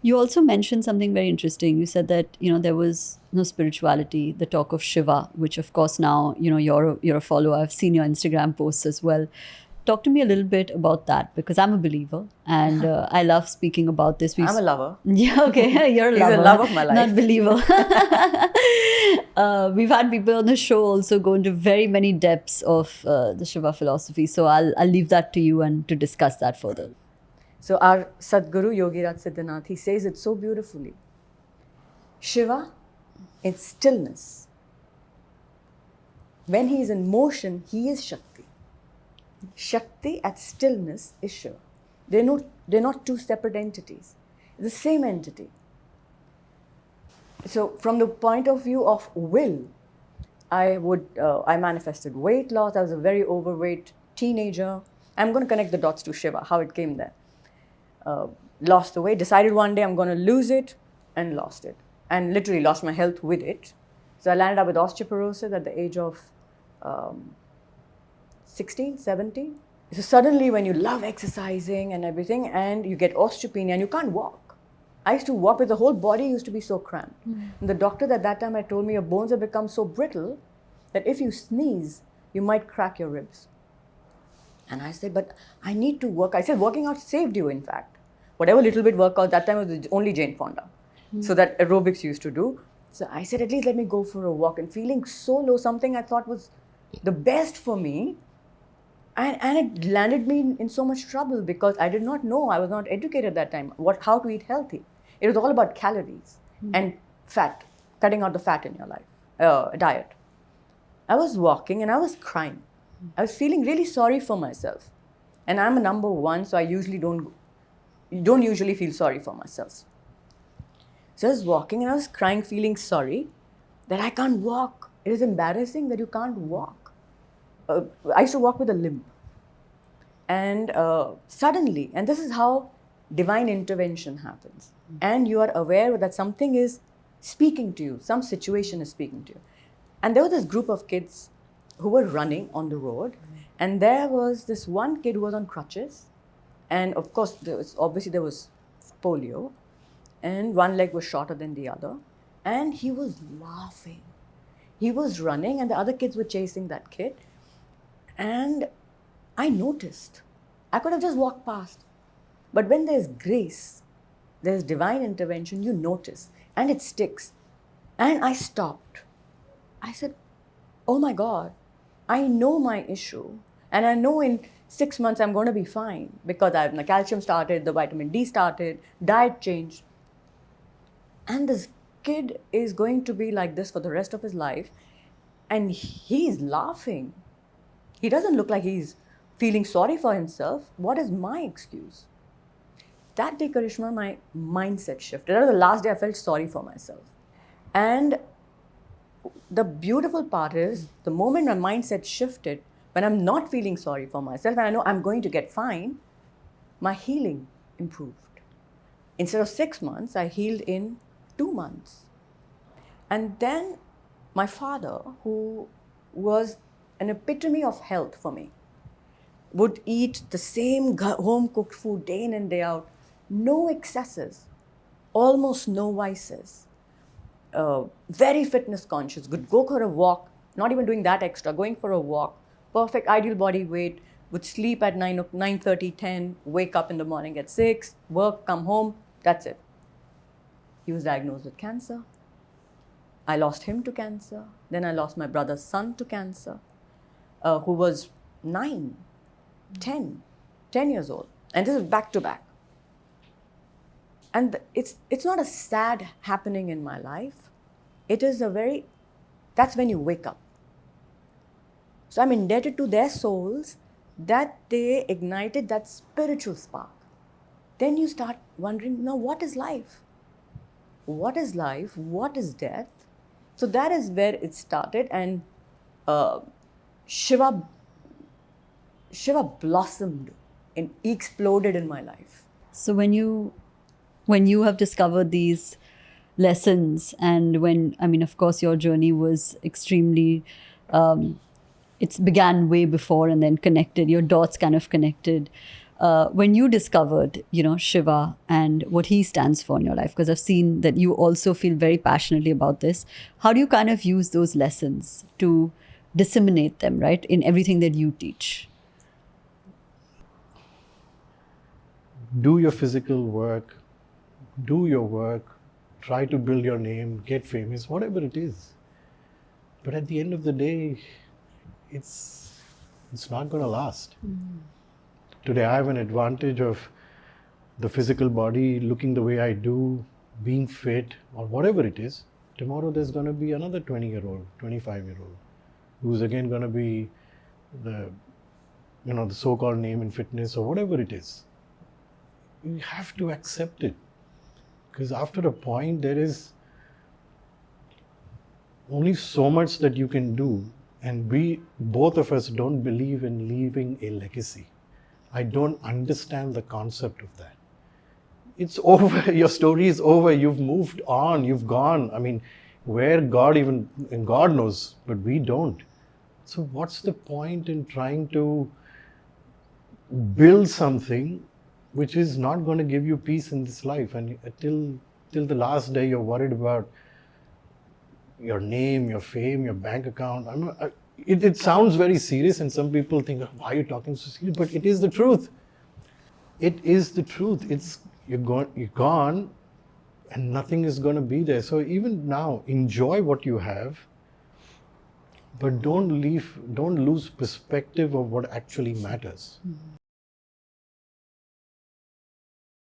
You also mentioned something very interesting. You said that, there was no spirituality, the talk of Shiva, which of course now, you're a follower. I've seen your Instagram posts as well. Talk to me a little bit about that, because I'm a believer and I love speaking about this. I'm a lover. Yeah, okay. You're a He's lover. the love of my life. Not believer. We've had people on the show also go into very many depths of the Shiva philosophy. So I'll leave that to you and to discuss that further. So our Sadguru Yogiraj Siddhanath, he says it so beautifully. Shiva in stillness. When he is in motion, he is Shakti. Shakti at stillness is Shiva. They're not two separate entities. It's the same entity. So from the point of view of will, I manifested weight loss. I was a very overweight teenager. I'm going to connect the dots to Shiva, how it came there. Lost the weight, decided one day I'm going to lose it, and lost it. And literally lost my health with it. So I landed up with osteoporosis at the age of 16, 17. So suddenly when you love exercising and everything and you get osteopenia and you can't walk. I used to walk with the whole body used to be so cramped. And the doctor at that time had told me your bones have become so brittle that if you sneeze, you might crack your ribs. And I said, but I need to work. I said, working out saved you, in fact. Whatever little bit workout, that time was only Jane Fonda. So that aerobics used to do. So I said, at least let me go for a walk. And feeling so low, something I thought was the best for me. And it landed me in so much trouble because I did not know, I was not educated at that time, how to eat healthy. It was all about calories and fat, cutting out the fat in your life, diet. I was walking and I was crying. I was feeling really sorry for myself. And I'm a number one, so I usually don't usually feel sorry for myself. So I was walking and I was crying, feeling sorry that I can't walk. It is embarrassing that you can't walk. I used to walk with a limp. And suddenly, and this is how divine intervention happens. And you are aware that something is speaking to you, some situation is speaking to you. And there was this group of kids who were running on the road. And there was this one kid who was on crutches. And of course, there was polio. And one leg was shorter than the other. And he was laughing. He was running and the other kids were chasing that kid. And I noticed. I could have just walked past. But when there's grace, there's divine intervention, you notice. And it sticks. And I stopped. I said, oh my God, I know my issue. And I know in 6 months I'm going to be fine. Because the calcium started, the vitamin D started, diet changed. And this kid is going to be like this for the rest of his life. And he's laughing. He doesn't look like he's feeling sorry for himself. What is my excuse? That day, Karishma, my mindset shifted. That was the last day I felt sorry for myself. And the beautiful part is, the moment my mindset shifted, when I'm not feeling sorry for myself and I know I'm going to get fine, my healing improved. Instead of 6 months, I healed in 2 months. And then my father, who was an epitome of health for me, would eat the same home-cooked food day in and day out, no excesses, almost no vices, very fitness conscious, could go for a walk, not even doing that extra, going for a walk, perfect ideal body weight, would sleep at 9:30, 10, wake up in the morning at 6, work, come home, that's it. He was diagnosed with cancer. I lost him to cancer. Then I lost my brother's son to cancer. Who was 9, 10 years old. And this is back to back. And it's not a sad happening in my life. It is that's when you wake up. So I'm indebted to their souls that they ignited that spiritual spark. Then you start wondering, now what is life? What is life? What is death? So that is where it started. And Shiva blossomed and exploded in my life. So when you have discovered these lessons, and of course your journey was extremely, it began way before and then connected, your dots kind of connected. when you discovered, Shiva and what he stands for in your life, because I've seen that you also feel very passionately about this, how do you kind of use those lessons to disseminate them, right, in everything that you teach? Do your physical work, do your work, try to build your name, get famous, whatever it is. But at the end of the day, it's not going to last. Today I have an advantage of the physical body, looking the way I do, being fit, or whatever it is. Tomorrow there's going to be another 20-year-old, 25-year-old, who's again going to be the so-called name in fitness or whatever it is. You have to accept it, because after a point there is only so much that you can do, and both of us don't believe in leaving a legacy. I don't understand the concept of that. It's over. Your story is over. You've moved on. You've gone. I mean, where God knows, but we don't. So what's the point in trying to build something which is not going to give you peace in this life? And till the last day, you're worried about your name, your fame, your bank account. It sounds very serious, and some people think, why are you talking so serious? But it is the truth. It is the truth. You're gone, and nothing is going to be there. So even now, enjoy what you have, but don't lose perspective of what actually matters.